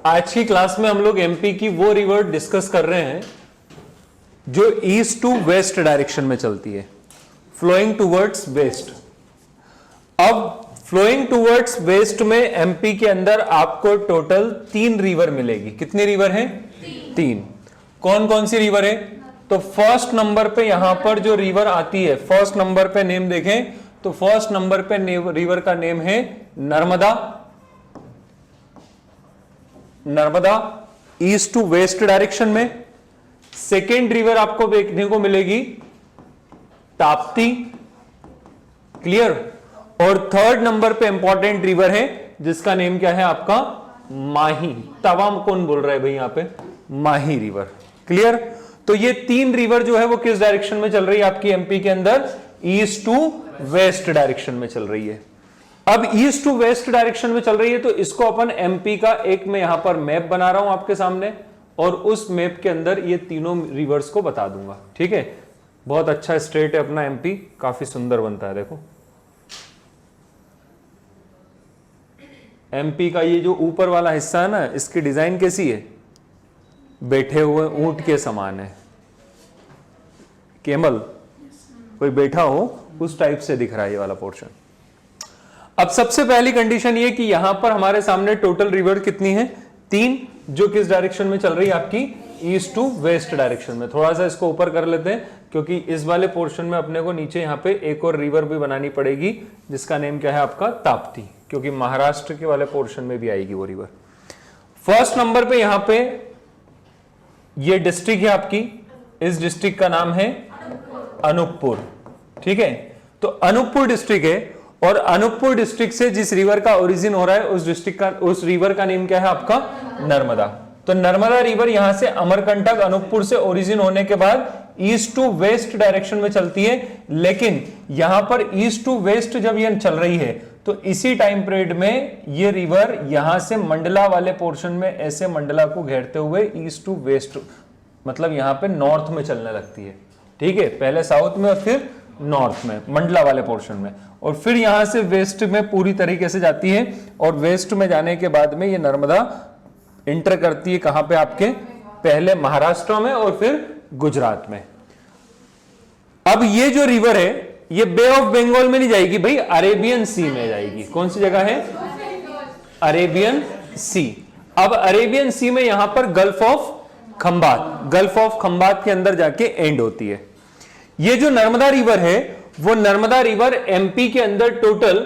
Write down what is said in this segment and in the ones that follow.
आज की क्लास में हम लोग एमपी की वो रिवर डिस्कस कर रहे हैं जो ईस्ट टू वेस्ट डायरेक्शन में चलती है, फ्लोइंग टूवर्ड्स वेस्ट। अब फ्लोइंग टूवर्ड्स वेस्ट में एमपी के अंदर आपको टोटल 3 रिवर मिलेगी। कितनी रिवर हैं? 3। कौन कौन सी रिवर है? तो फर्स्ट नंबर पे यहां पर जो रिवर आती है, फर्स्ट नंबर पे नेम देखें तो फर्स्ट नंबर पे रिवर का नेम है Narmada. Narmada east to west direction में। सेकेंड रिवर आपको देखने को मिलेगी ताप्ती, क्लियर। और थर्ड नंबर पे इंपॉर्टेंट रिवर है जिसका नेम क्या है आपका? माही। तवाम कौन बोल रहा है भाई यहां पे? माही रिवर, क्लियर। तो ये 3 रिवर जो है वो किस डायरेक्शन में चल रही है आपकी एमपी के अंदर? ईस्ट टू वेस्ट डायरेक्शन में चल रही है। अब ईस्ट टू वेस्ट डायरेक्शन में चल रही है तो इसको अपन एमपी का एक मैं यहां पर मैप बना रहा हूं आपके सामने और उस मैप के अंदर ये तीनों रिवर्स को बता दूंगा, ठीक है। बहुत अच्छा स्टेट है अपना एमपी, काफी सुंदर बनता है। देखो एमपी का ये जो ऊपर वाला हिस्सा है ना, इसकी डिजाइन कैसी है? बैठे हुए ऊंट के समान है, केमल कोई बैठा हो उस टाइप से दिख रहा है ये वाला पोर्शन। अब सबसे पहली कंडीशन ये कि यहां पर हमारे सामने टोटल रिवर कितनी है? 3, जो किस डायरेक्शन में चल रही है आपकी? ईस्ट टू वेस्ट डायरेक्शन में। थोड़ा सा इसको ऊपर कर लेते हैं क्योंकि इस वाले पोर्शन में अपने को नीचे यहां पे एक और रिवर भी बनानी पड़ेगी जिसका नेम क्या है आपका? ताप्ती, क्योंकि महाराष्ट्र के वाले पोर्शन में भी आएगी वो रिवर। फर्स्ट नंबर पे यहां पे ये डिस्ट्रिक्ट है आपकी, इस डिस्ट्रिक्ट का नाम है अनूपपुर, ठीक है। तो अनूपपुर डिस्ट्रिक्ट है और अनूपपुर डिस्ट्रिक्ट से जिस रिवर का ओरिजिन हो रहा है उस डिस्ट्रिक्ट का, उस रिवर का नेम क्या है आपका? नर्मदा। तो नर्मदा रिवर यहां से अमरकंटक अनूपपुर से ओरिजिन होने के बाद ईस्ट टू वेस्ट डायरेक्शन में चलती है, लेकिन यहां पर ईस्ट टू वेस्ट जब ये चल रही है तो इसी टाइम पीरियड में ये रिवर यहां से मंडला वाले पोर्शन में ऐसे मंडला को घेरते हुए ईस्ट टू वेस्ट, मतलब यहां पे नॉर्थ में चलने लगती है, ठीक है। पहले साउथ में और फिर नॉर्थ में, मंडला वाले पोर्शन में, और फिर यहां से वेस्ट में पूरी तरीके से जाती है। और वेस्ट में जाने के बाद में ये नर्मदा इंटर करती है कहां पे आपके? पहले महाराष्ट्र में और फिर गुजरात में। अब ये जो रिवर है ये बे ऑफ बंगाल में नहीं जाएगी भाई, अरेबियन सी में जाएगी। कौन सी जगह है? अरेबियन सी। अब अरेबियन सी में यहां पर gulf of Khambhat, gulf of Khambhat के अंदर जाके एंड होती है। ये जो नर्मदा रिवर है वो नर्मदा रिवर एमपी के अंदर टोटल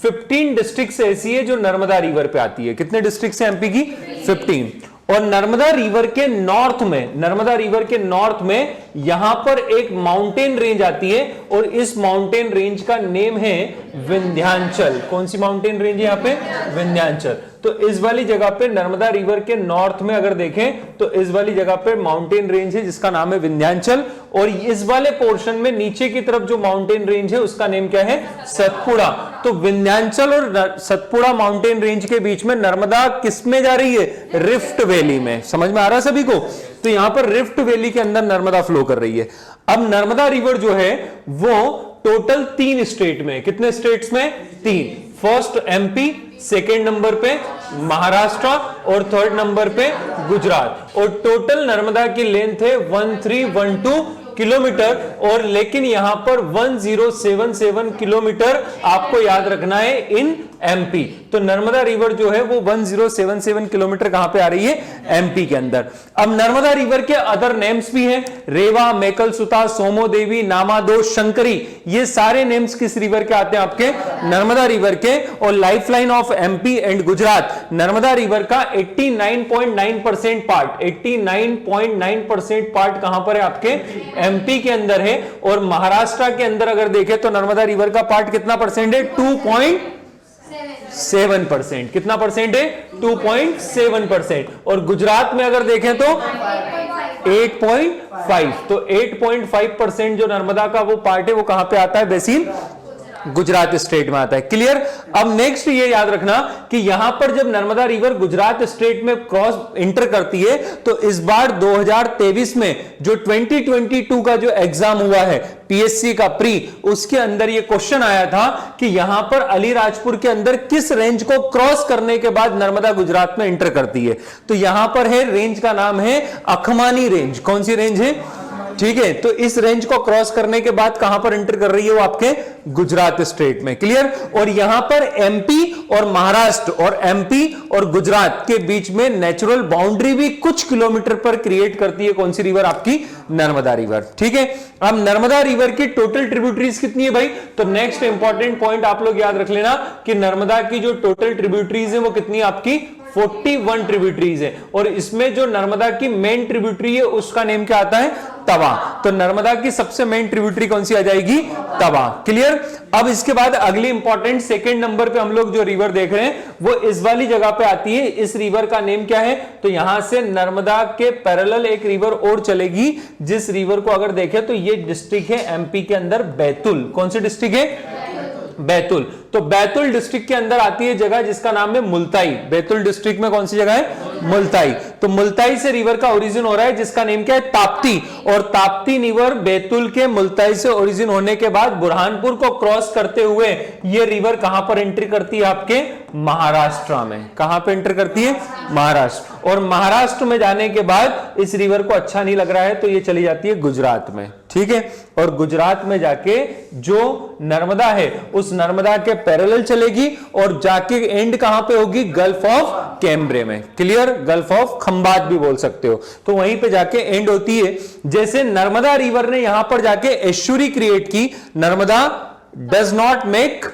15 डिस्ट्रिक्ट ऐसी है जो नर्मदा रिवर पे आती है। कितने डिस्ट्रिक्ट है एमपी की? 15। और नर्मदा रिवर के नॉर्थ में, नर्मदा रिवर के नॉर्थ में यहां पर एक माउंटेन रेंज आती है और इस माउंटेन रेंज का नेम है विंध्याचल। कौन सी माउंटेन रेंज है यहां पे? विंध्याचल। तो इस वाली जगह पे नर्मदा रिवर के नॉर्थ में अगर देखें तो इस वाली जगह पे माउंटेन रेंज है जिसका नाम है विंध्याचल। और इस वाले पोर्शन में नीचे की तरफ जो माउंटेन रेंज है उसका नेम क्या है? सतपुड़ा। तो विंध्याचल और सतपुड़ा माउंटेन रेंज के बीच में नर्मदा किस में जा रही है? रिफ्ट वैली में। समझ में आ रहा है सभी को? तो यहां पर रिफ्ट वैली के अंदर नर्मदा फ्लो कर रही है। अब नर्मदा रिवर जो है वो टोटल 3 स्टेट में, कितने स्टेट्स में? 3। फर्स्ट एमपी, सेकेंड नंबर पे महाराष्ट्र और थर्ड नंबर पे गुजरात। और टोटल नर्मदा की लेंथ है 1312 किलोमीटर, और लेकिन यहां पर 1077 किलोमीटर आपको याद रखना है इन एमपी। तो नर्मदा रिवर जो है वो 1077 किलोमीटर कहां पे आ रही है? एमपी के अंदर। अब नर्मदा रिवर के अदर नेम्स भी हैं, रेवा, मेकल सुता, सोमो देवी, नामादो, शंकरी। ये सारे नेम्स किस रिवर के आते हैं आपके? नर्मदा रिवर के। और lifeline of MP and Gujarat, Narmada river का 89.9% पार्ट, 89.9% पार्ट कहां पर है आपके? एमपी के अंदर है। और महाराष्ट्र के अंदर अगर देखें तो नर्मदा रिवर का पार्ट कितना परसेंट है? 2.7%। कितना परसेंट है? 2.7%। और गुजरात में अगर देखें तो 8.5। तो 8.5% जो नर्मदा का वो पार्ट है वो कहां पे आता है? बेसिन गुजरात स्टेट में आता है। क्लियर। अब नेक्स्ट ये याद रखना कि यहां पर जब नर्मदा रिवर गुजरात स्टेट में क्रॉस इंटर करती है तो इस बार 2023 में जो 2022 का जो एग्जाम हुआ है पीएससी का प्री, उसके अंदर ये क्वेश्चन आया था कि यहां पर अलीराजपुर के अंदर किस रेंज को क्रॉस करने के बाद नर्मदा गुजरात में इंटर करती है। तो यहां पर है, रेंज का नाम है अखमानी रेंज। कौन सी रेंज है? ठीक है, तो इस रेंज को क्रॉस करने के बाद कहां पर एंटर कर रही है वो आपके गुजरात स्टेट में। क्लियर। और यहां पर एमपी और महाराष्ट्र और एमपी और गुजरात के बीच में नेचुरल बाउंड्री भी कुछ किलोमीटर पर क्रिएट करती है। कौन सी रिवर? आपकी नर्मदा रिवर। ठीक है। अब नर्मदा रिवर की टोटल ट्रिब्यूटरीज कितनी है भाई? तो नेक्स्ट इंपॉर्टेंट पॉइंट आप लोग याद रख लेना कि नर्मदा की जो टोटल ट्रिब्यूटरीज है वो कितनी है आपकी? 41 ट्रिब्यूटरीज है। और इसमें जो नर्मदा की मेन ट्रिब्यूटरी है उसका नेम क्या आता है? तवा। तो नर्मदा की सबसे मेन ट्रिब्यूटरी कौन सी आ जाएगी? तवा। क्लियर। अब इसके बाद अगली इंपॉर्टेंट सेकंड नंबर पे हम लोग जो रिवर देख रहे हैं वो इस वाली जगह पे आती है। इस रिवर का नेम क्या है? तो यहां से नर्मदा के पैरेलल एक रिवर और चलेगी, जिस रिवर को अगर देखें तो ये डिस्ट्रिक्ट है एमपी के अंदर बैतूल। कौन सी डिस्ट्रिक्ट है? बैतूल। तो बैतूल डिस्ट्रिक्ट के अंदर आती है जगह जिसका नाम है मुल्ताई। बैतूल डिस्ट्रिक्ट में कौन सी जगह है? मुल्ताई। तो मुल्ताई से रिवर का ओरिजिन हो रहा है जिसका नेम क्या है? ताप्ती। और ताप्ती रिवर बैतूल के मुल्ताई से ओरिजिन होने के बाद बुरहानपुर को क्रॉस करते हुए ये रिवर कहां पर एंट्री करती है? आपके महाराष्ट्र में। कहां पर एंटर करती है? महाराष्ट्र। और महाराष्ट्र में जाने के बाद इस रिवर को अच्छा नहीं लग रहा है तो ये चली जाती है गुजरात में। ठीक है। और गुजरात में जाके जो नर्मदा है उस नर्मदा के पैरेलल चलेगी और जाके एंड कहां पे होगी? गल्फ ऑफ कैम्ब्रे में। क्लियर। गल्फ ऑफ खंबात भी बोल सकते हो। तो वहीं पे जाके एंड होती है। जैसे नर्मदा रिवर ने यहां पर जाके एस्चुरी क्रिएट की, Narmada does not make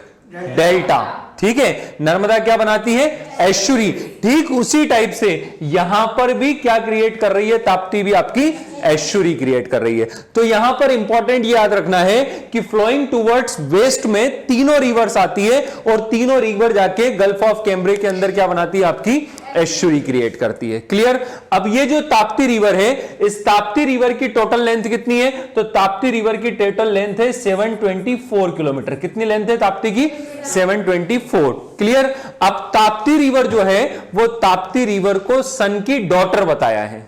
delta. ठीक है। नर्मदा क्या बनाती है? एस्चुरी। ठीक उसी टाइप से यहां पर भी क्या क्रिएट कर रही है? ताप्ती भी आपकी एस्चुरी क्रिएट कर रही है। तो यहां पर इंपॉर्टेंट याद रखना है कि फ्लोइंग टुवर्ड्स वेस्ट में तीनों रिवर्स आती है और तीनों रिवर जाके गल्फ ऑफ कैम्ब्रे के अंदर क्या बनाती है? आपकी एस्चुरी क्रिएट करती है। क्लियर। अब ये जो ताप्ती रिवर है, इस ताप्ती रिवर की टोटल लेंथ कितनी है? तो ताप्ती रिवर की टोटल लेंथ है 724 किलोमीटर। कितनी लेंथ है ताप्ती की? 724। क्लियर। अब ताप्ती रिवर जो है वो ताप्ती रिवर को सन की डॉटर बताया है।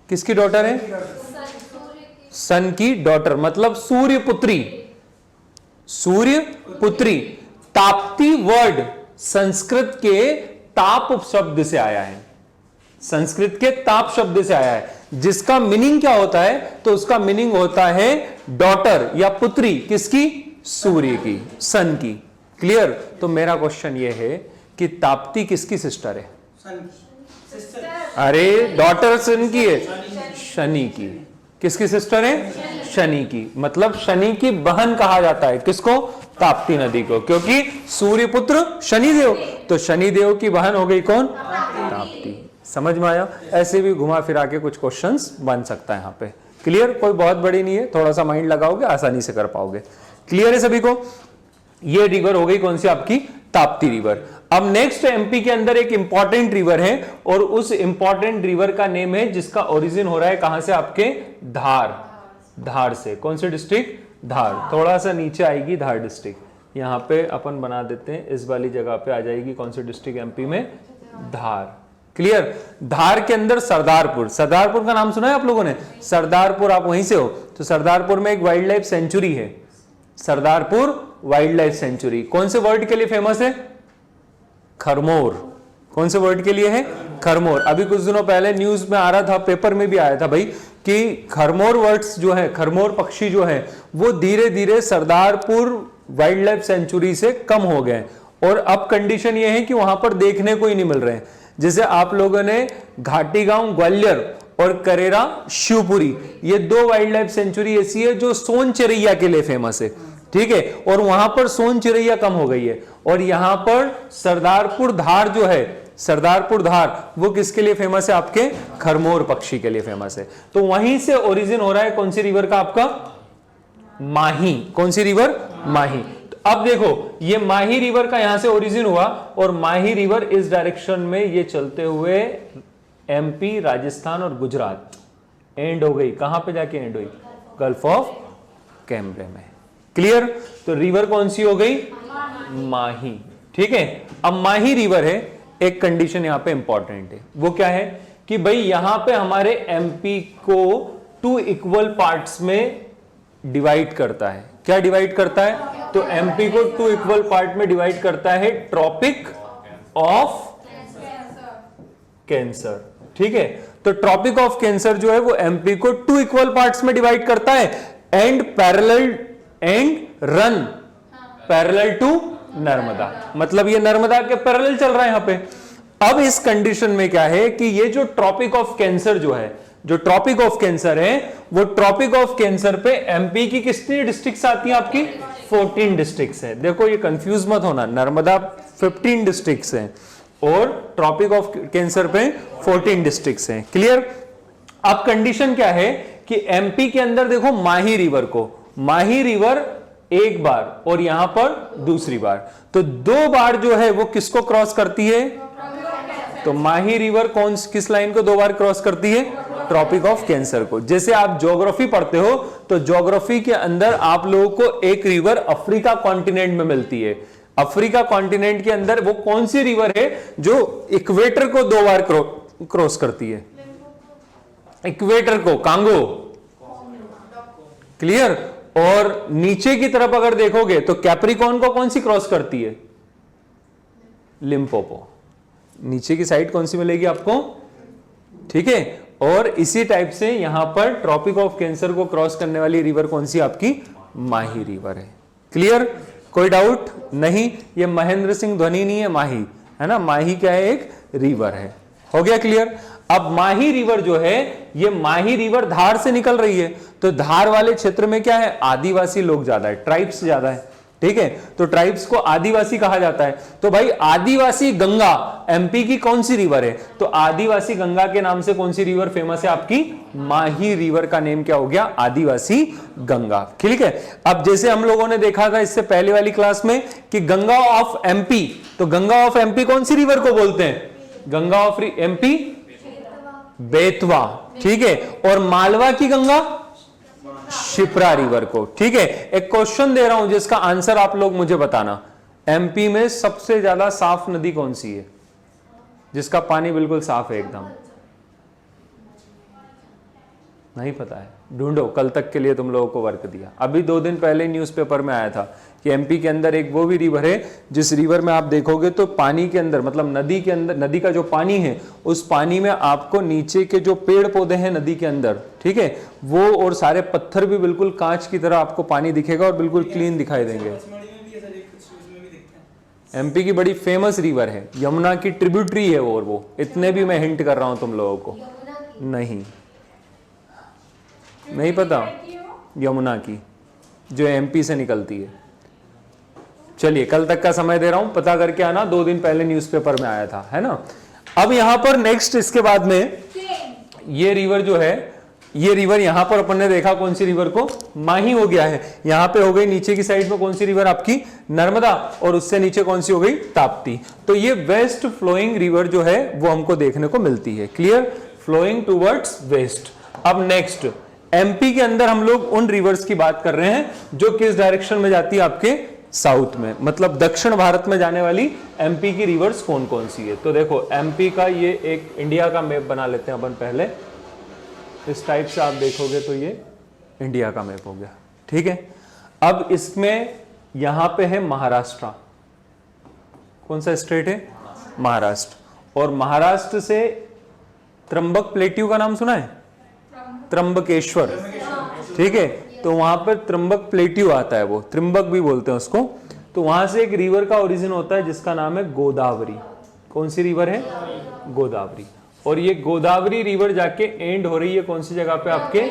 किसकी डॉटर है? सन की डॉटर, मतलब सूर्य पुत्री। सूर्य पुत्री। ताप्ती वर्ड संस्कृत के ताप शब्द से आया है। संस्कृत के ताप शब्द से आया है, जिसका मीनिंग क्या होता है? तो उसका मीनिंग होता है डॉटर या पुत्री। किसकी? सूर्य की, सन की। क्लियर। तो मेरा क्वेश्चन यह है कि ताप्ती किसकी सिस्टर है? अरे डॉटर सन की है, शनि की। किसकी सिस्टर है? शनि की। मतलब शनि की बहन कहा जाता है किसको? ताप्ती नदी को, क्योंकि सूर्यपुत्र शनिदेव, तो शनिदेव की बहन हो गई कौन? ताप्ती। समझ में आया? ऐसे भी घुमा फिरा के कुछ क्वेश्चंस बन सकता है यहां पे। क्लियर। कोई बहुत बड़ी नहीं है, थोड़ा सा माइंड लगाओगे आसानी से कर पाओगे। क्लियर है सभी को? ये रिवर हो गई कौन सी? आपकी ताप्ती रिवर। अब नेक्स्ट एमपी के अंदर एक इंपॉर्टेंट रिवर है और उस इंपॉर्टेंट रिवर का नेम है जिसका ओरिजिन हो रहा है कहां से? आपके धार। धार से। कौन से डिस्ट्रिक्ट? धार। थोड़ा सा नीचे आएगी धार डिस्ट्रिक्ट। यहां पे अपन बना देते हैं, इस वाली जगह पे आ जाएगी कौन से डिस्ट्रिक्ट एमपी में? धार। क्लियर। धार के अंदर सरदारपुर। सरदारपुर का नाम सुना है आप लोगों ने? सरदारपुर, आप वहीं से हो तो सरदारपुर में एक वाइल्ड लाइफ सेंचुरी है, सरदारपुर वाइल्ड लाइफ सेंचुरी। कौन से वर्ड के लिए फेमस है? खरमोर। कौन से वर्ड के लिए है? खरमोर। अभी कुछ दिनों पहले न्यूज में आ रहा था, पेपर में भी आया था भाई, कि खरमोर वर्ड्स जो है, खरमोर पक्षी जो है वो धीरे धीरे सरदारपुर वाइल्ड लाइफ सेंचुरी से कम हो गए और अब कंडीशन ये है कि वहां पर देखने को ही नहीं मिल रहे हैं। जैसे आप लोगों ने घाटी गांव ग्वालियर और करेरा शिवपुरी, ये दो वाइल्ड लाइफ सेंचुरी ऐसी है जो सोन चिरैया के लिए फेमस है। ठीक है। और वहां पर सोन चिरैया कम हो गई है और यहां पर सरदारपुर धार जो है, सरदारपुर धार, वो किसके लिए फेमस है? आपके खरमोर पक्षी के लिए फेमस है। तो वहीं से ओरिजिन हो रहा है कौन सी रिवर का? आपका माही। कौन सी रिवर? माही। तो अब देखो ये माही रिवर का यहां से ओरिजिन हुआ और माही रिवर इस डायरेक्शन में ये चलते हुए एमपी, राजस्थान और गुजरात एंड हो गई। कहां पे जाके एंड हुई? गल्फ ऑफ कैम्ब्रे में। क्लियर? तो रिवर कौन सी हो गई? माही। ठीक है, अब माही रिवर है, एक कंडीशन यहां पे इंपॉर्टेंट है, वो क्या है कि भाई यहां पे हमारे एमपी को 2 इक्वल पार्ट्स में डिवाइड करता है। क्या डिवाइड करता है? तो एमपी को 2 इक्वल पार्ट में डिवाइड करता है ट्रॉपिक ऑफ कैंसर। ठीक है, तो ट्रॉपिक ऑफ कैंसर जो है वो एमपी को 2 इक्वल पार्ट्स में डिवाइड करता है and parallel and run parallel to Narmada, मतलब ये नर्मदा के पैरेलल चल रहा है यहां पे। अब इस कंडीशन में क्या है कि ये जो ट्रॉपिक ऑफ कैंसर जो है, जो ट्रॉपिक ऑफ कैंसर है, वो ट्रॉपिक ऑफ कैंसर पे एमपी की कितनी डिस्ट्रिक्ट्स आती हैं आपकी? 14 डिस्ट्रिक्ट्स है। देखो ये कंफ्यूज मत होना, नर्मदा 15 डिस्ट्रिक्ट्स हैं और ट्रॉपिक ऑफ कैंसर पे 14 डिस्ट्रिक्ट्स हैं। क्लियर? अब कंडीशन क्या है कि एमपी के अंदर देखो माही रिवर को, माही रिवर एक बार और यहां पर दूसरी बार, तो 2 बार जो है वो किसको क्रॉस करती है? तो माही रिवर किस लाइन को 2 बार क्रॉस करती है? ट्रॉपिक ऑफ कैंसर को। जैसे आप ज्योग्राफी पढ़ते हो तो ज्योग्राफी के अंदर आप लोगों को एक रिवर अफ्रीका कॉन्टिनेंट में मिलती है। अफ्रीका कॉन्टिनेंट के अंदर वो कौन सी रिवर है जो इक्वेटर को 2 बार क्रॉस करती है? इक्वेटर को कांगो। क्लियर? और नीचे की तरफ अगर देखोगे तो कैप्रिकॉर्न को कौन सी क्रॉस करती है? लिम्पोपो। नीचे की साइड कौन सी मिलेगी आपको? ठीक है, और इसी टाइप से यहां पर ट्रॉपिक ऑफ कैंसर को क्रॉस करने वाली रिवर कौन सी? आपकी माही रिवर है। क्लियर? कोई डाउट नहीं? ये महेंद्र सिंह धोनी नहीं है, माही है ना, माही क्या है? एक रिवर है। हो गया क्लियर? अब माही रिवर जो है, ये माही रिवर धार से निकल रही है, तो धार वाले क्षेत्र में क्या है? आदिवासी लोग ज्यादा है, ट्राइब्स ज्यादा है। ठीक है, तो ट्राइब्स को आदिवासी कहा जाता है। तो भाई आदिवासी गंगा एमपी की कौन सी रिवर है? तो आदिवासी गंगा के नाम से कौन सी रिवर फेमस है? आपकी माही रिवर का नेम क्या हो गया? आदिवासी गंगा। ठीक है, अब जैसे हम लोगों ने देखा था इससे पहले वाली क्लास में कि गंगा ऑफ एमपी, तो गंगा ऑफ एमपी कौन सी रिवर को बोलते हैं? Ganga of MP Betwa. ठीक है, और मालवा की गंगा शिप्रा रिवर को। ठीक है, एक क्वेश्चन दे रहा हूं जिसका आंसर आप लोग मुझे बताना। एमपी में सबसे ज्यादा साफ नदी कौन सी है, जिसका पानी बिल्कुल साफ है एकदम? नहीं पता है? ढूंढो, कल तक के लिए तुम लोगों को वर्क दिया। अभी 2 दिन पहले न्यूज़पेपर में आया था कि एमपी के अंदर एक वो भी रिवर है जिस रिवर में आप देखोगे तो पानी के अंदर, मतलब नदी के अंदर, नदी का जो पानी है उस पानी में आपको नीचे के जो पेड़ पौधे हैं नदी के अंदर, ठीक है, वो और सारे पत्थर भी बिल्कुल कांच की तरह आपको पानी दिखेगा और बिल्कुल क्लीन दिखाई देंगे। एमपी की बड़ी फेमस रिवर है, यमुना की ट्रिब्यूटरी है वो, और वो इतने भी मैं हिंट कर रहा हूं तुम लोगों को। नहीं पता? यमुना की, जो एमपी से निकलती है। चलिए कल तक का समय दे रहा हूं, पता करके आना, 2 दिन पहले न्यूज़पेपर में आया था, है ना। अब यहां पर नेक्स्ट इसके बाद में ये रिवर जो है, ये रिवर यहां पर अपन ने देखा कौन सी रिवर को? माही हो गया है। यहां पे हो गई नीचे की साइड में कौन सी रिवर? आपकी नर्मदा, और उससे नीचे कौन सी हो गई? ताप्ती। तो ये वेस्ट फ्लोइंग रिवर जो है वो हमको देखने को मिलती है। क्लियर? Flowing towards west. अब नेक्स्ट एमपी के अंदर हम लोग उन रिवर्स की बात कर रहे हैं जो किस डायरेक्शन में जाती है? आपके साउथ में, मतलब दक्षिण भारत में जाने वाली एमपी की रिवर्स कौन कौन सी है। तो देखो एमपी का ये एक इंडिया का मैप बना लेते हैं अपन पहले। इस टाइप से आप देखोगे तो ये इंडिया का मैप हो गया। ठीक है, अब इसमें यहां पे है महाराष्ट्र। कौन सा स्टेट है? महाराष्ट्र। और महाराष्ट्र से त्र्यंबक प्लेट्यू का नाम सुना है? त्र्यंबकेश्वर। ठीक है, तो वहां पर त्र्यंबक प्लेट्यू आता है, वो त्र्यंबक भी बोलते हैं उसको। तो वहां से एक रिवर का ओरिजिन होता है जिसका नाम है गोदावरी। कौन सी रिवर है? गोदावरी। और ये गोदावरी रिवर जाके एंड हो रही है कौन सी जगह पे? आपके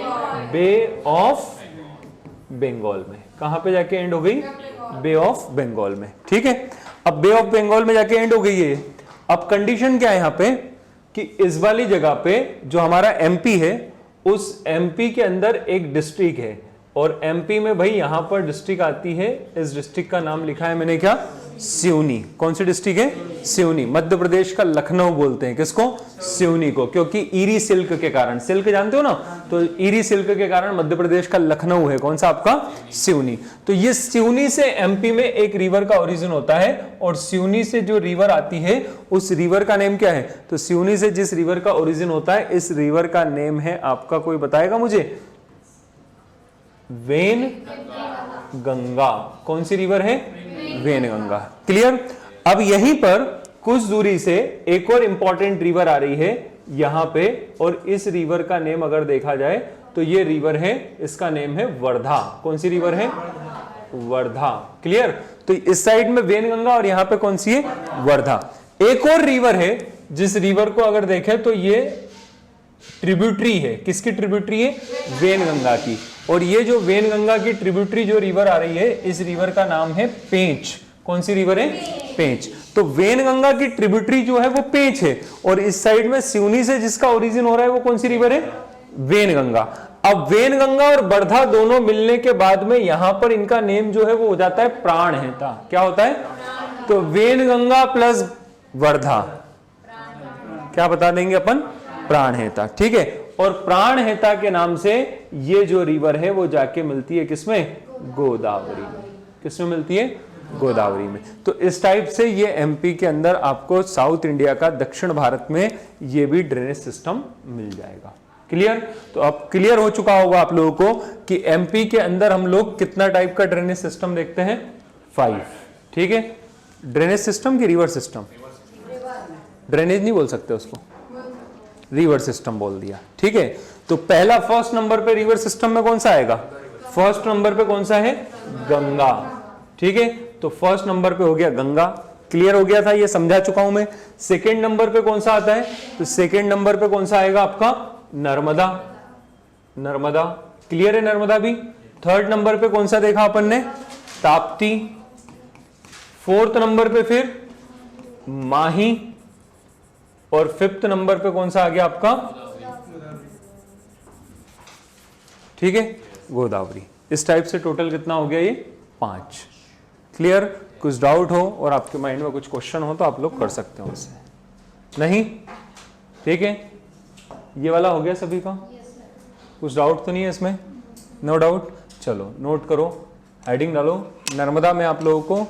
बे ऑफ बंगाल में। कहां पे जाके एंड हो गई? बे ऑफ बंगाल में। ठीक है, अब बे ऑफ बंगाल में जाके एंड हो गई है। अब कंडीशन क्या है यहाँ पे कि इस वाली जगह पे जो हमारा एमपी है, उस एमपी के अंदर एक डिस्ट्रिक्ट है, और एमपी में भाई यहां पर डिस्ट्रिक्ट आती है, इस डिस्ट्रिक्ट का नाम लिखा है मैंने क्या? सिवनी। कौन सी डिस्ट्रिक्ट है? सिवनी। मध्य प्रदेश का लखनऊ बोलते हैं किसको? सिवनी को, क्योंकि ईरी सिल्क के कारण, सिल्क जानते हो ना, तो ईरी सिल्क के कारण मध्य प्रदेश का लखनऊ है कौन सा आपका? सिवनी। तो ये सिवनी से एमपी में एक रिवर का ओरिजिन होता है, और सिवनी से जो रिवर आती है उस रिवर का नेम क्या है? तो सिवनी से जिस रिवर का ओरिजिन होता है इस रिवर का नेम है आपका, कोई बताएगा मुझे? वेन गंगा। कौन सी रिवर है? वेनगंगा। क्लियर? अब यहीं पर कुछ दूरी से एक और इंपॉर्टेंट रिवर आ रही है यहां पे, और इस रिवर का नेम अगर देखा जाए तो ये रिवर है, इसका नेम है वर्धा। कौन सी रिवर है? वर्धा। क्लियर? तो इस साइड में वेनगंगा और यहां पे कौन सी है? वर्धा। एक और रिवर है जिस रिवर को अगर देखें तो ये ट्रिब्यूटरी है। किसकी ट्रिब्यूटरी है? वेनगंगा की। और ये जो वेनगंगा की ट्रिब्यूटरी जो रिवर आ रही है इस रिवर का नाम है पेंच। कौन सी रिवर है? पेंच। तो वेनगंगा की ट्रिब्यूटरी जो है वो पेंच है, और इस साइड में सिवनी से जिसका ओरिजिन हो रहा है वो कौन सी रिवर है? वेनगंगा। अब वेनगंगा और वर्धा दोनों मिलने के बाद में यहां पर इनका नेम जो है वो हो जाता है प्राणहिता। क्या होता है? तो वेनगंगा प्लस वर्धा क्या बता देंगे अपन? प्राणहिता। ठीक है? और प्राणहिता के नाम से ये जो रिवर है वो जाके मिलती है किसमें? गोदावरी में। किसमें मिलती है? गोदावरी में। तो इस टाइप से ये एमपी के अंदर आपको साउथ इंडिया का, दक्षिण भारत में ये भी ड्रेनेज सिस्टम मिल जाएगा। क्लियर? तो अब क्लियर हो चुका होगा आप लोगों को कि एमपी के अंदर हम लोग कितना टाइप का ड्रेनेज सिस्टम देखते हैं? 5। ठीक है? ड्रेनेज सिस्टम की रिवर सिस्टम? ड्रेनेज नहीं बोल सकते उसको, रिवर सिस्टम बोल दिया। ठीक है? तो पहला फर्स्ट नंबर पे रिवर सिस्टम में कौन सा आएगा? फर्स्ट नंबर पे कौन सा है? गंगा। ठीक है? तो फर्स्ट नंबर पे हो गया गंगा। क्लियर हो गया था, ये समझा चुका हूं मैं। सेकेंड नंबर पे कौन सा आता है? तो सेकेंड नंबर पे कौन सा आएगा आपका? नर्मदा। नर्मदा। क्लियर है? नर्मदा भी। थर्ड नंबर पे कौन सा देखा अपन ने? ताप्ती। फोर्थ नंबर पे फिर माही, और फिफ्थ नंबर पे कौन सा आ गया आपका? ठीक है? गोदावरी। इस टाइप से टोटल कितना हो गया? ये 5। क्लियर? कुछ डाउट हो और आपके माइंड में कुछ क्वेश्चन हो तो आप लोग कर सकते हो उससे। नहीं? ठीक है? ये वाला हो गया सभी का? कुछ डाउट तो नहीं है इसमें? No doubt. चलो नोट करो, हेडिंग डालो। नर्मदा में आप लोगों को